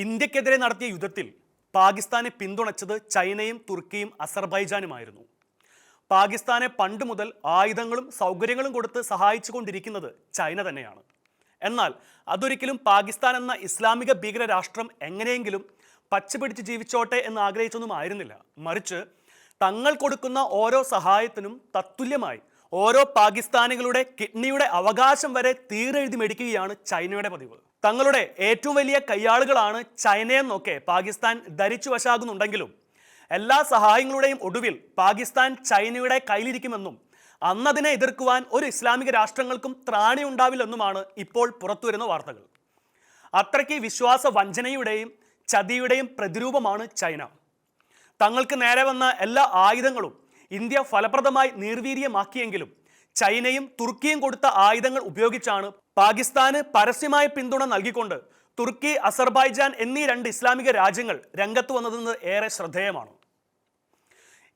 ഇന്ത്യക്കെതിരെ നടത്തിയ യുദ്ധത്തിൽ പാകിസ്ഥാനെ പിന്തുണച്ചത് ചൈനയും തുർക്കിയും അസർബൈജാനുമായിരുന്നു. പാകിസ്ഥാനെ പണ്ട് മുതൽ ആയുധങ്ങളും സൗകര്യങ്ങളും കൊടുത്ത് സഹായിച്ചുകൊണ്ടിരിക്കുന്നത് ചൈന തന്നെയാണ്. എന്നാൽ അതൊരിക്കലും പാകിസ്ഥാൻ എന്ന ഇസ്ലാമിക ഭീകര രാഷ്ട്രം എങ്ങനെയെങ്കിലും പച്ചപിടിച്ച് ജീവിച്ചോട്ടെ എന്ന് ആഗ്രഹിച്ചൊന്നും ആയിരുന്നില്ല. മറിച്ച് തങ്ങൾ കൊടുക്കുന്ന ഓരോ സഹായത്തിനും തത്തുല്യമായി ഓരോ പാകിസ്ഥാനികളുടെ കിഡ്നിയുടെ അവകാശം വരെ തീരെഴുതി മേടിക്കുകയാണ് ചൈനയുടെ പതിവ്. തങ്ങളുടെ ഏറ്റവും വലിയ കയ്യാളുകളാണ് ചൈനയെന്നൊക്കെ പാകിസ്ഥാൻ ധരിച്ചു വശാകുന്നുണ്ടെങ്കിലും എല്ലാ സഹായങ്ങളുടെയും ഒടുവിൽ പാകിസ്ഥാൻ ചൈനയുടെ കയ്യിലിരിക്കുമെന്നും അന്നതിനെ എതിർക്കുവാൻ ഒരു ഇസ്ലാമിക രാഷ്ട്രങ്ങൾക്കും ത്രാണി ഉണ്ടാവില്ലെന്നുമാണ് ഇപ്പോൾ പുറത്തുവരുന്ന വാർത്തകൾ. അത്രയ്ക്ക് വിശ്വാസ വഞ്ചനയുടെയും ചതിയുടെയും പ്രതിരൂപമാണ് ചൈന. തങ്ങൾക്ക് നേരെ വന്ന എല്ലാ ആയുധങ്ങളും ഇന്ത്യ ഫലപ്രദമായി നിർവീര്യമാക്കിയെങ്കിലും ചൈനയും തുർക്കിയും കൊടുത്ത ആയുധങ്ങൾ ഉപയോഗിച്ചാണ് പാകിസ്ഥാന് പരസ്യമായ പിന്തുണ നൽകിക്കൊണ്ട് തുർക്കി, അസർബൈജാൻ എന്നീ രണ്ട് ഇസ്ലാമിക രാജ്യങ്ങൾ രംഗത്ത് വന്നതെന്ന് ഏറെ ശ്രദ്ധേയമാണ്.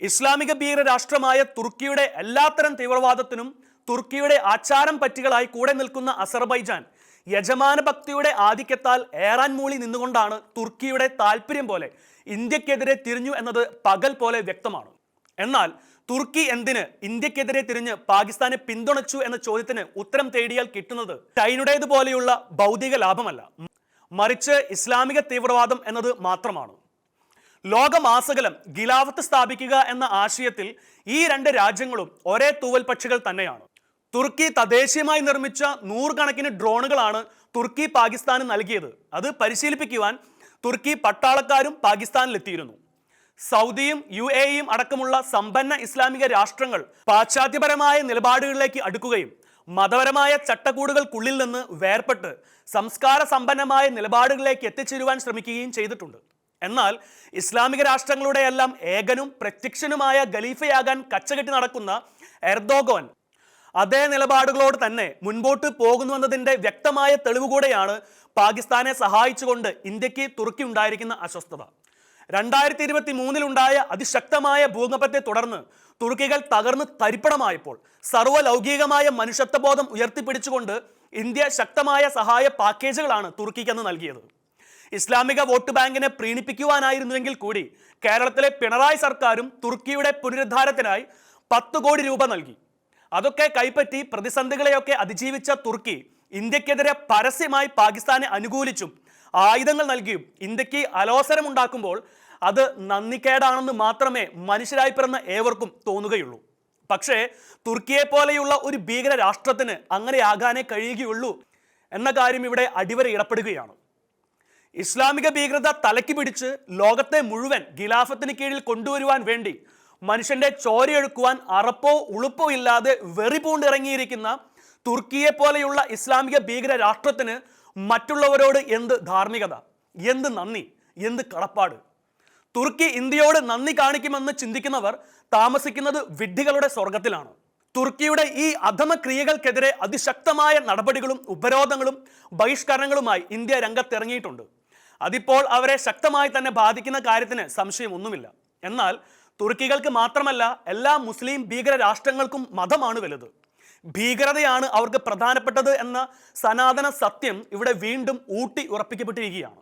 ഇസ്ലാമിക ഭീകര രാഷ്ട്രമായ തുർക്കിയുടെ എല്ലാത്തരം തീവ്രവാദത്തിനും തുർക്കിയുടെ ആചാരം പറ്റികളായി കൂടെ നിൽക്കുന്ന അസർബൈജാൻ യജമാന ഭക്തിയുടെ ആധിക്യത്താൽ ഏറാൻ മൂളി നിന്നുകൊണ്ടാണ് തുർക്കിയുടെ താല്പര്യം പോലെ ഇന്ത്യക്കെതിരെ തിരിഞ്ഞു എന്നത് പകൽ പോലെ വ്യക്തമാണ്. എന്നാൽ തുർക്കി എന്തിന് ഇന്ത്യക്കെതിരെ തിരിഞ്ഞ് പാകിസ്ഥാനെ പിന്തുണച്ചു എന്ന ചോദ്യത്തിന് ഉത്തരം തേടിയാൽ കിട്ടുന്നത് ചൈനയുടേതുപോലെയുള്ള ഭൗതിക ലാഭമല്ല, മറിച്ച് ഇസ്ലാമിക തീവ്രവാദം എന്നത് മാത്രമാണ്. ലോകമാസകലം ഖിലാഫത്ത് സ്ഥാപിക്കുക എന്ന ആശയത്തിൽ ഈ രണ്ട് രാജ്യങ്ങളും ഒരേ തൂവൽ പക്ഷികൾ തന്നെയാണ്. തുർക്കി തദ്ദേശീയമായി നിർമ്മിച്ച നൂറുകണക്കിന് ഡ്രോണുകളാണ് തുർക്കി പാകിസ്ഥാന് നൽകിയത്. അത് പരിശീലിപ്പിക്കുവാൻ തുർക്കി പട്ടാളക്കാരും പാകിസ്ഥാനിലെത്തിയിരുന്നു. സൗദിയും UAEയും അടക്കമുള്ള സമ്പന്ന ഇസ്ലാമിക രാഷ്ട്രങ്ങൾ പാശ്ചാത്യപരമായ നിലപാടുകളിലേക്ക് അടുക്കുകയും മതപരമായ ചട്ടക്കൂടുകൾക്കുള്ളിൽ നിന്ന് വേർപെട്ട് സംസ്കാര സമ്പന്നമായ നിലപാടുകളിലേക്ക് എത്തിച്ചേരുവാൻ ശ്രമിക്കുകയും ചെയ്തിട്ടുണ്ട്. എന്നാൽ ഇസ്ലാമിക രാഷ്ട്രങ്ങളുടെ എല്ലാം ഏകനും പ്രത്യക്ഷനുമായ ഖലീഫയാകാൻ കച്ചകെട്ടി നടക്കുന്ന എർദോഗൻ അതേ നിലപാടുകളോട് തന്നെ മുൻപോട്ട് പോകുന്നുവെന്നതിൻ്റെ വ്യക്തമായ തെളിവ് കൂടെയാണ് പാകിസ്ഥാനെ സഹായിച്ചുകൊണ്ട് ഇന്ത്യക്ക് തുർക്കി ഉണ്ടായിരിക്കുന്ന അസ്വസ്ഥത. 2023 അതിശക്തമായ ഭൂകമ്പത്തെ തുടർന്ന് തുർക്കികൾ തകർന്ന് തരിപ്പണമായപ്പോൾ സർവ്വലൗകികമായ മനുഷ്യത്വബോധം ഉയർത്തിപ്പിടിച്ചുകൊണ്ട് ഇന്ത്യ ശക്തമായ സഹായ പാക്കേജുകളാണ് തുർക്കിക്കെന്ന് നൽകിയത്. ഇസ്ലാമിക വോട്ട് ബാങ്കിനെ പ്രീണിപ്പിക്കുവാനായിരുന്നുവെങ്കിൽ കൂടി കേരളത്തിലെ പിണറായി സർക്കാരും തുർക്കിയുടെ പുനരുദ്ധാരത്തിനായി 10 കോടി രൂപ നൽകി. അതൊക്കെ കൈപ്പറ്റി പ്രതിസന്ധികളെയൊക്കെ അതിജീവിച്ച തുർക്കി ഇന്ത്യക്കെതിരെ പരസ്യമായി പാകിസ്ഥാനെ അനുകൂലിച്ചും ആയുധങ്ങൾ നൽകിയും ഇന്ത്യക്ക് അലോസരമുണ്ടാക്കുമ്പോൾ അത് നന്ദിക്കേടാണെന്ന് മാത്രമേ മനുഷ്യരായി പിറന്ന ഏവർക്കും തോന്നുകയുള്ളൂ. പക്ഷേ തുർക്കിയെ പോലെയുള്ള ഒരു ഭീകര രാഷ്ട്രത്തിന് അങ്ങനെയാകാനേ കഴിയുകയുള്ളൂ എന്ന കാര്യം ഇവിടെ അടിവരയിടപ്പെടുകയാണ്. ഇസ്ലാമിക ഭീകരത തലയ്ക്ക് പിടിച്ച് ലോകത്തെ മുഴുവൻ ഖിലാഫത്തിന് കീഴിൽ കൊണ്ടുവരുവാൻ വേണ്ടി മനുഷ്യന്റെ ചോരയൊഴുക്കുവാൻ അറപ്പോ ഉളുപ്പോ ഇല്ലാതെ വെറി പൂണ്ടിറങ്ങിയിരിക്കുന്ന തുർക്കിയെ പോലെയുള്ള ഇസ്ലാമിക ഭീകര രാഷ്ട്രത്തിന് മറ്റുള്ളവരോട് എന്ത് ധാർമ്മികത, എന്ത് നന്ദി, എന്ത് കടപ്പാട്? തുർക്കി ഇന്ത്യയോട് നന്ദി കാണിക്കുമെന്ന് ചിന്തിക്കുന്നവർ താമസിക്കുന്നത് വിഡ്ഢികളുടെ സ്വർഗത്തിലാണ്. തുർക്കിയുടെ ഈ അധമ ക്രിയകൾക്കെതിരെ അതിശക്തമായ നടപടികളും ഉപരോധങ്ങളും ബഹിഷ്കരണങ്ങളുമായി ഇന്ത്യ രംഗത്തിറങ്ങിയിട്ടുണ്ട്. അതിപ്പോൾ അവരെ ശക്തമായി തന്നെ ബാധിക്കുന്ന കാര്യത്തിന് സംശയമൊന്നുമില്ല. എന്നാൽ തുർക്കികൾക്ക് മാത്രമല്ല, എല്ലാ മുസ്ലിം ഭീകര രാഷ്ട്രങ്ങൾക്കും മതമാണ് വലുത്, ഭീകരതയാണ് അവർക്ക് പ്രധാനപ്പെട്ടത് എന്ന സനാതന സത്യം ഇവിടെ വീണ്ടും ഊട്ടി ഉറപ്പിക്കപ്പെട്ടിരിക്കുകയാണ്.